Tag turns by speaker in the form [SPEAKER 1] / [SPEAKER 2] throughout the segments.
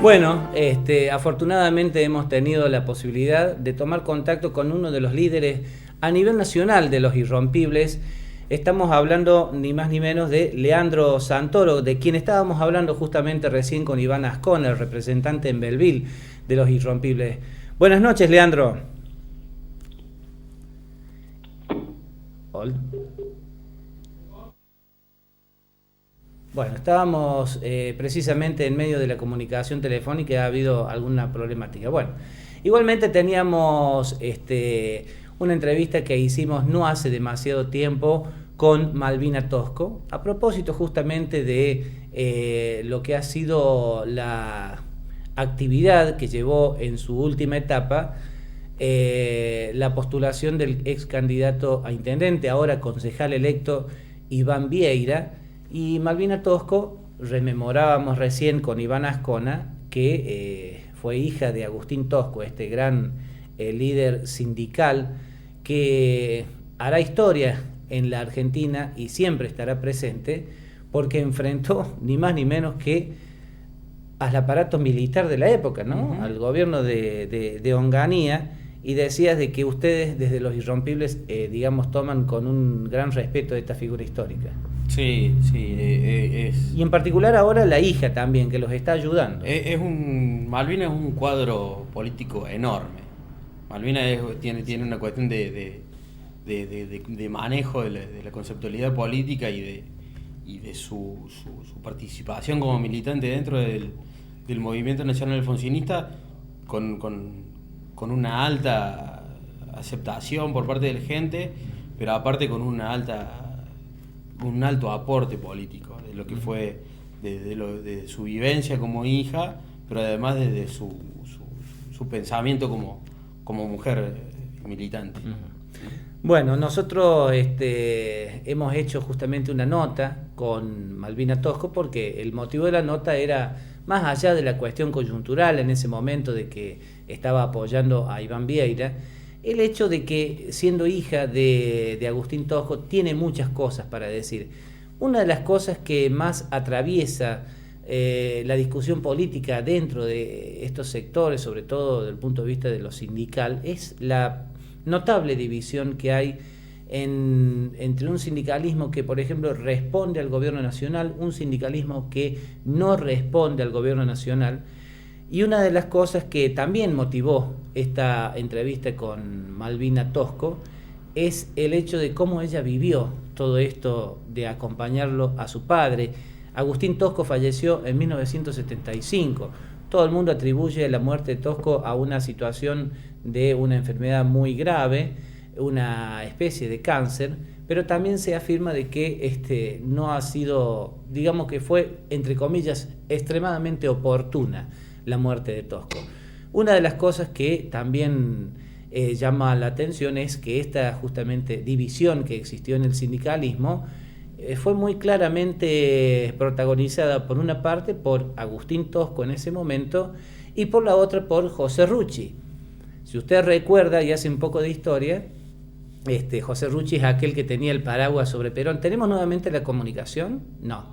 [SPEAKER 1] Bueno, afortunadamente hemos tenido la posibilidad de tomar contacto con uno de los líderes a nivel nacional de los Irrompibles. Estamos hablando ni más ni menos de Leandro Santoro, de quien estábamos hablando justamente recién con Iván Ascona, el representante en Belleville de los Irrompibles. Buenas noches, Leandro. Hola. Bueno, estábamos precisamente en medio de la comunicación telefónica y ha habido alguna problemática. Bueno, igualmente teníamos una entrevista que hicimos no hace demasiado tiempo con Malvina Tosco, a propósito justamente de lo que ha sido la actividad que llevó en su última etapa la postulación del ex candidato a intendente, ahora concejal electo, Iván Vieira. Y Malvina Tosco, rememorábamos recién con Iván Ascona, que fue hija de Agustín Tosco, este gran líder sindical que hará historia en la Argentina y siempre estará presente, porque enfrentó ni más ni menos que al aparato militar de la época, ¿no? Al gobierno de Onganía, y decías de que ustedes desde los Irrompibles, toman con un gran respeto esta figura histórica.
[SPEAKER 2] Sí.
[SPEAKER 1] Y en particular ahora la hija también, que los está ayudando.
[SPEAKER 2] Malvina es un cuadro político enorme. Malvina tiene una cuestión de manejo de la conceptualidad política y de su participación como militante dentro del movimiento nacional alfonsinista con una alta aceptación por parte de la gente, pero aparte con un alto aporte político de lo que fue de su vivencia como hija, pero además de su pensamiento como mujer militante.
[SPEAKER 1] Bueno, nosotros hemos hecho justamente una nota con Malvina Tosco porque el motivo de la nota era, más allá de la cuestión coyuntural en ese momento de que estaba apoyando a Iván Vieira, el hecho de que, siendo hija de Agustín Tosco, tiene muchas cosas para decir. Una de las cosas que más atraviesa la discusión política dentro de estos sectores, sobre todo desde el punto de vista de lo sindical, es la notable división que hay entre un sindicalismo que, por ejemplo, responde al gobierno nacional, un sindicalismo que no responde al gobierno nacional. Y una de las cosas que también motivó esta entrevista con Malvina Tosco es el hecho de cómo ella vivió todo esto de acompañarlo a su padre. Agustín Tosco falleció en 1975. Todo el mundo atribuye la muerte de Tosco a una situación de una enfermedad muy grave, una especie de cáncer, pero también se afirma de que no ha sido, digamos que fue, entre comillas, extremadamente oportuna la muerte de Tosco. Una de las cosas que también llama la atención es que esta justamente división que existió en el sindicalismo fue muy claramente protagonizada por una parte por Agustín Tosco en ese momento y por la otra por José Rucci. Si usted recuerda y hace un poco de historia, José Rucci es aquel que tenía el paraguas sobre Perón. ¿Tenemos nuevamente la comunicación? No.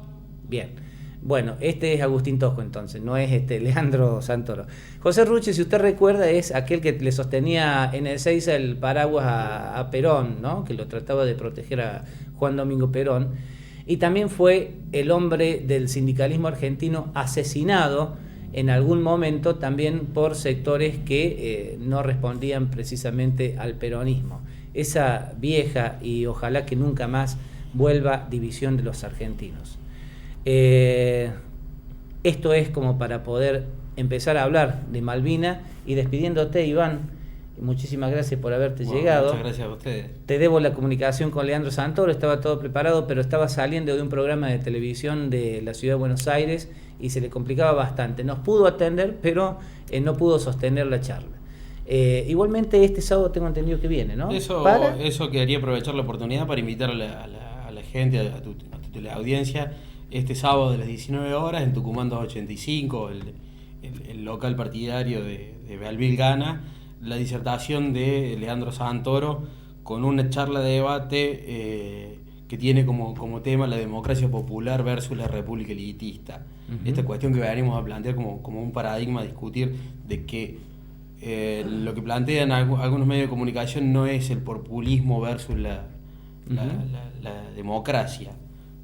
[SPEAKER 1] Bien. Bueno, este es Agustín Tosco entonces, no es Leandro Santoro. José Rucci, si usted recuerda, es aquel que le sostenía en el Ezeiza el paraguas a Perón, ¿no? Que lo trataba de proteger a Juan Domingo Perón. Y también fue el hombre del sindicalismo argentino asesinado en algún momento también por sectores que no respondían precisamente al peronismo. Esa vieja y ojalá que nunca más vuelva división de los argentinos. Esto es como para poder empezar a hablar de Malvina y despidiéndote, Iván, muchísimas gracias por haberte llegado.
[SPEAKER 2] Muchas gracias a ustedes.
[SPEAKER 1] Te debo la comunicación con Leandro Santoro, estaba todo preparado, pero estaba saliendo de un programa de televisión de la ciudad de Buenos Aires y se le complicaba bastante. Nos pudo atender, pero no pudo sostener la charla. Igualmente este sábado tengo entendido que viene, ¿no?
[SPEAKER 2] Eso quería aprovechar la oportunidad para invitar a la gente, a tu audiencia, este sábado de las 19 horas en Tucumán 285, el local partidario de Belleville gana, la disertación de Leandro Santoro con una charla de debate que tiene como tema la democracia popular versus la república elitista. Esta cuestión que venimos a plantear como un paradigma a discutir de que lo que plantean algunos medios de comunicación no es el populismo versus la democracia,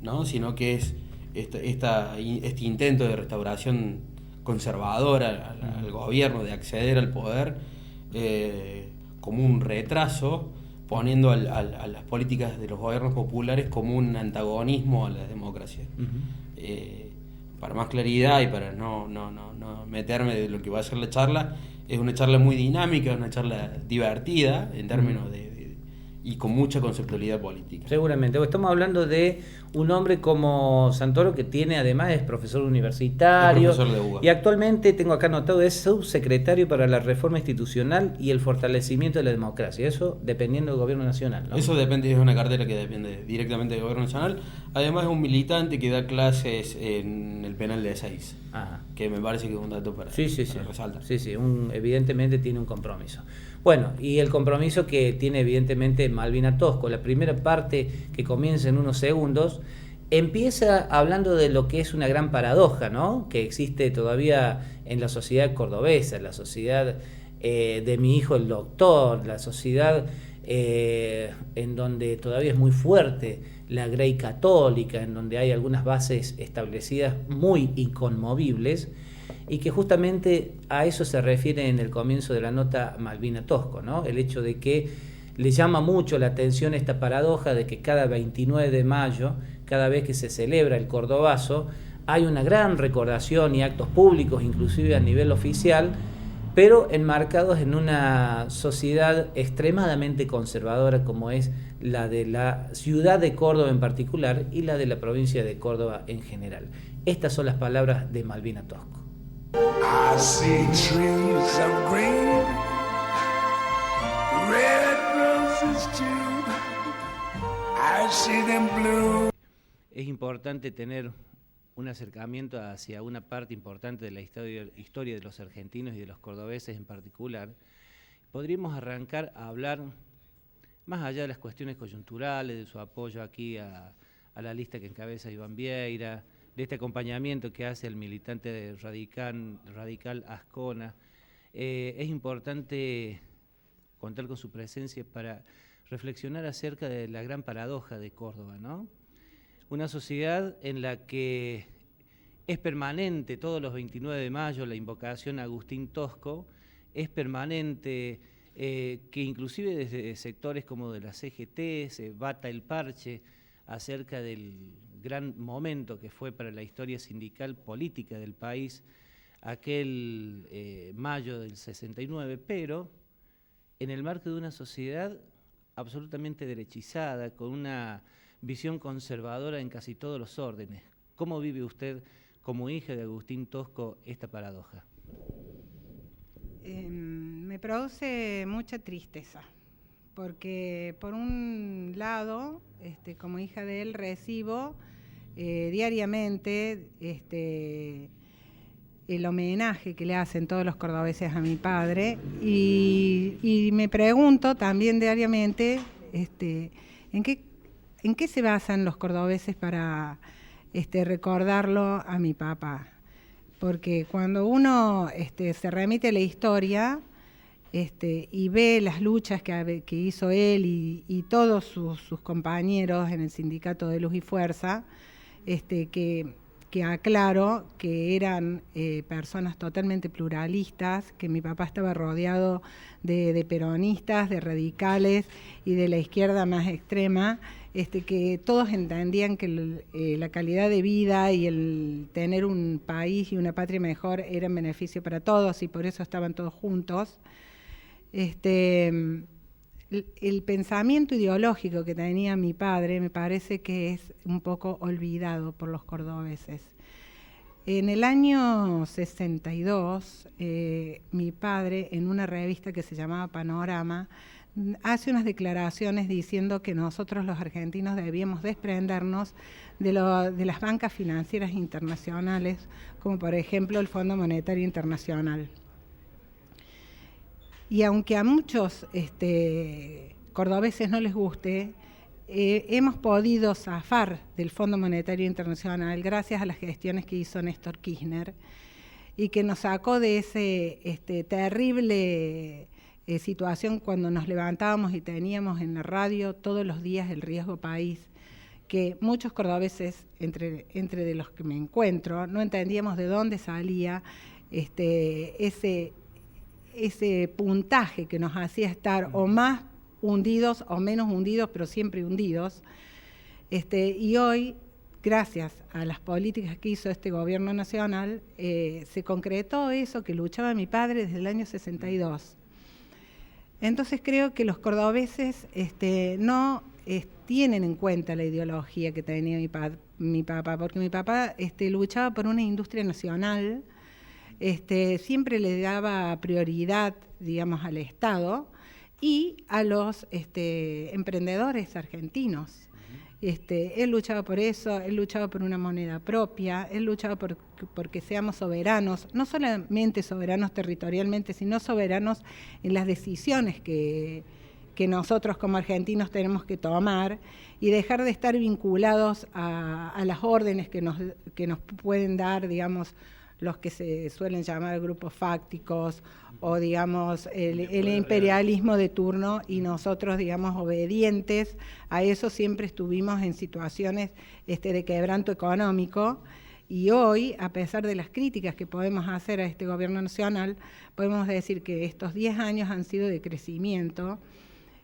[SPEAKER 2] ¿no? Sino que es este intento de restauración conservadora al gobierno, de acceder al poder, como un retraso, poniendo a las políticas de los gobiernos populares como un antagonismo a la democracia. Para más claridad y para no meterme de lo que va a ser la charla, es una charla muy dinámica, una charla divertida en términos y con mucha conceptualidad política.
[SPEAKER 1] Seguramente, estamos hablando de un hombre como Santoro, que además es profesor universitario,
[SPEAKER 2] es profesor de UBA.
[SPEAKER 1] Y actualmente, tengo acá anotado, es subsecretario para la reforma institucional y el fortalecimiento de la democracia, eso dependiendo del gobierno nacional, ¿no?
[SPEAKER 2] Eso depende, es una cartera que depende directamente del gobierno nacional. Además es un militante que da clases en el penal de Ezeiza, que me parece que es un dato para resaltar.
[SPEAKER 1] Sí, evidentemente tiene un compromiso. Bueno, y el compromiso que tiene evidentemente Malvina Tosco. La primera parte, que comienza en unos segundos, empieza hablando de lo que es una gran paradoja, ¿no?, que existe todavía en la sociedad cordobesa, la sociedad de mi hijo el doctor, la sociedad en donde todavía es muy fuerte la Grey católica, en donde hay algunas bases establecidas muy inconmovibles, y que justamente a eso se refiere en el comienzo de la nota Malvina Tosco, ¿no? El hecho de que le llama mucho la atención esta paradoja de que cada 29 de mayo, cada vez que se celebra el Cordobazo, hay una gran recordación y actos públicos, inclusive a nivel oficial, pero enmarcados en una sociedad extremadamente conservadora como es la de la ciudad de Córdoba en particular y la de la provincia de Córdoba en general. Estas son las palabras de Malvina Tosco.
[SPEAKER 3] I see trees of green, red roses too. I see them blue.
[SPEAKER 1] Es importante tener un acercamiento hacia una parte importante de la historia de los argentinos y de los cordobeses en particular. Podríamos arrancar a hablar, más allá de las cuestiones coyunturales, de su apoyo aquí a la lista que encabeza Iván Vieira, de este acompañamiento que hace el militante radical Ascona. Es importante contar con su presencia para reflexionar acerca de la gran paradoja de Córdoba, ¿no? Una sociedad en la que es permanente todos los 29 de mayo la invocación a Agustín Tosco, es permanente que inclusive desde sectores como de la CGT se bata el parche acerca del gran momento que fue para la historia sindical política del país aquel mayo del 69, pero en el marco de una sociedad absolutamente derechizada, con una visión conservadora en casi todos los órdenes. ¿Cómo vive usted, como hija de Agustín Tosco, esta paradoja?
[SPEAKER 4] Me produce mucha tristeza, porque por un lado, como hija de él, recibo diariamente el homenaje que le hacen todos los cordobeses a mi padre, y me pregunto también diariamente ¿en qué se basan los cordobeses para recordarlo a mi papá? Porque cuando uno se remite a la historia y ve las luchas que hizo él y todos sus compañeros en el Sindicato de Luz y Fuerza, que aclaro que eran personas totalmente pluralistas, que mi papá estaba rodeado de peronistas, de radicales y de la izquierda más extrema, que todos entendían que la calidad de vida y el tener un país y una patria mejor era en beneficio para todos, y por eso estaban todos juntos. El pensamiento ideológico que tenía mi padre me parece que es un poco olvidado por los cordobeses. En el año 62, mi padre, en una revista que se llamaba Panorama, hace unas declaraciones diciendo que nosotros los argentinos debíamos desprendernos de las bancas financieras internacionales, como por ejemplo el Fondo Monetario Internacional. Y aunque a muchos cordobeses no les guste, hemos podido zafar del Fondo Monetario Internacional gracias a las gestiones que hizo Néstor Kirchner y que nos sacó de ese terrible situación cuando nos levantábamos y teníamos en la radio todos los días el riesgo país, que muchos cordobeses, entre de los que me encuentro, no entendíamos de dónde salía ese puntaje que nos hacía estar o más hundidos o menos hundidos, pero siempre hundidos. Y hoy, gracias a las políticas que hizo este gobierno nacional, se concretó eso que luchaba mi padre desde el año 62. Entonces creo que los cordobeses no tienen en cuenta la ideología que tenía mi papá, porque mi papá luchaba por una industria nacional, siempre le daba prioridad, digamos, al Estado y a los emprendedores argentinos. Él luchaba por eso, él luchaba por una moneda propia, él luchaba porque seamos soberanos, no solamente soberanos territorialmente, sino soberanos en las decisiones que nosotros como argentinos tenemos que tomar y dejar de estar vinculados a las órdenes que nos pueden dar, digamos, los que se suelen llamar grupos fácticos o, digamos, el imperialismo de turno, y nosotros, digamos, obedientes a eso siempre estuvimos en situaciones de quebranto económico. Y hoy, a pesar de las críticas que podemos hacer a este gobierno nacional, podemos decir que estos 10 años han sido de crecimiento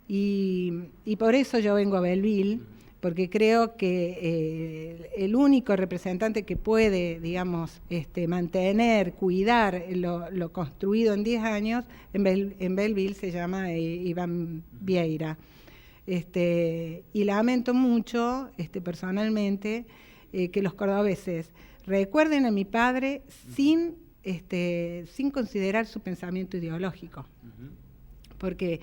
[SPEAKER 4] y por eso yo vengo a Belleville, porque creo que el único representante que puede, digamos, mantener, cuidar lo construido en 10 años en Belleville se llama Iván Vieira. Y lamento mucho, personalmente, que los cordobeses recuerden a mi padre sin considerar su pensamiento ideológico. Porque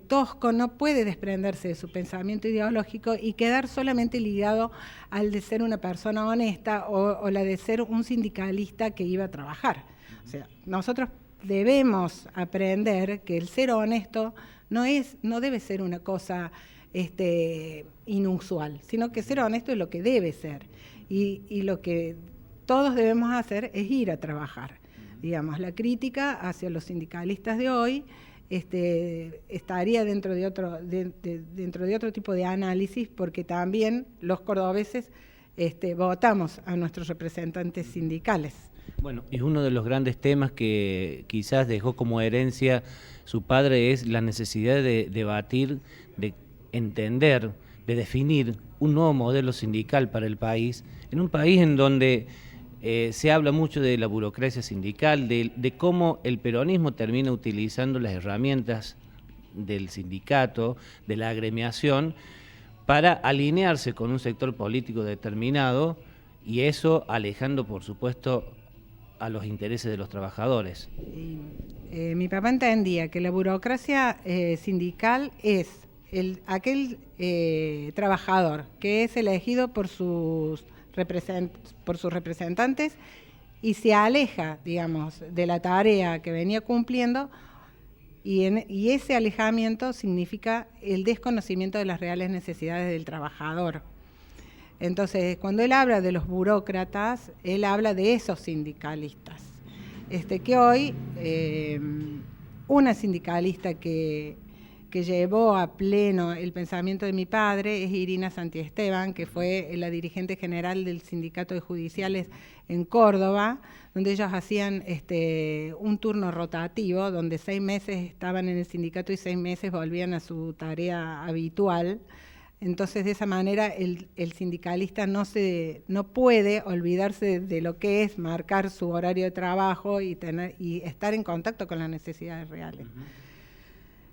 [SPEAKER 4] Tosco no puede desprenderse de su pensamiento ideológico y quedar solamente ligado al de ser una persona honesta o la de ser un sindicalista que iba a trabajar. O sea, nosotros debemos aprender que el ser honesto no debe ser una cosa inusual, sino que ser honesto es lo que debe ser. Y lo que todos debemos hacer es ir a trabajar. Digamos, la crítica hacia los sindicalistas de hoy estaría dentro de otro tipo de análisis, porque también los cordobeses votamos a nuestros representantes sindicales.
[SPEAKER 1] Bueno, y uno de los grandes temas que quizás dejó como herencia su padre es la necesidad de debatir, de entender, de definir un nuevo modelo sindical para el país, en un país en donde se habla mucho de la burocracia sindical, de cómo el peronismo termina utilizando las herramientas del sindicato, de la agremiación, para alinearse con un sector político determinado, y eso alejando, por supuesto, a los intereses de los trabajadores.
[SPEAKER 4] Mi papá entendía que la burocracia sindical es aquel trabajador que es elegido por sus representantes y se aleja, digamos, de la tarea que venía cumpliendo, y ese alejamiento significa el desconocimiento de las reales necesidades del trabajador. Entonces, cuando él habla de los burócratas, él habla de esos sindicalistas. Que hoy, una sindicalista que llevó a pleno el pensamiento de mi padre es Irina Santiesteban, que fue la dirigente general del Sindicato de Judiciales en Córdoba, donde ellos hacían un turno rotativo, donde 6 meses estaban en el sindicato y 6 meses volvían a su tarea habitual. Entonces, de esa manera, el sindicalista no puede olvidarse de lo que es marcar su horario de trabajo y estar en contacto con las necesidades reales.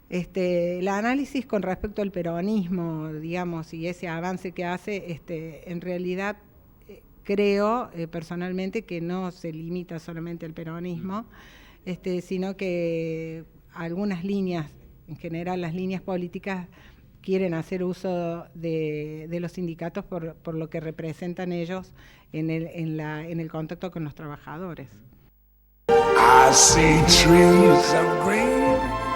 [SPEAKER 4] El análisis con respecto al peronismo, digamos, y ese avance que hace, en realidad creo personalmente que no se limita solamente al peronismo, sino que algunas líneas, en general las líneas políticas, quieren hacer uso de los sindicatos por lo que representan ellos en el contacto con los trabajadores.
[SPEAKER 3] I see trees of green.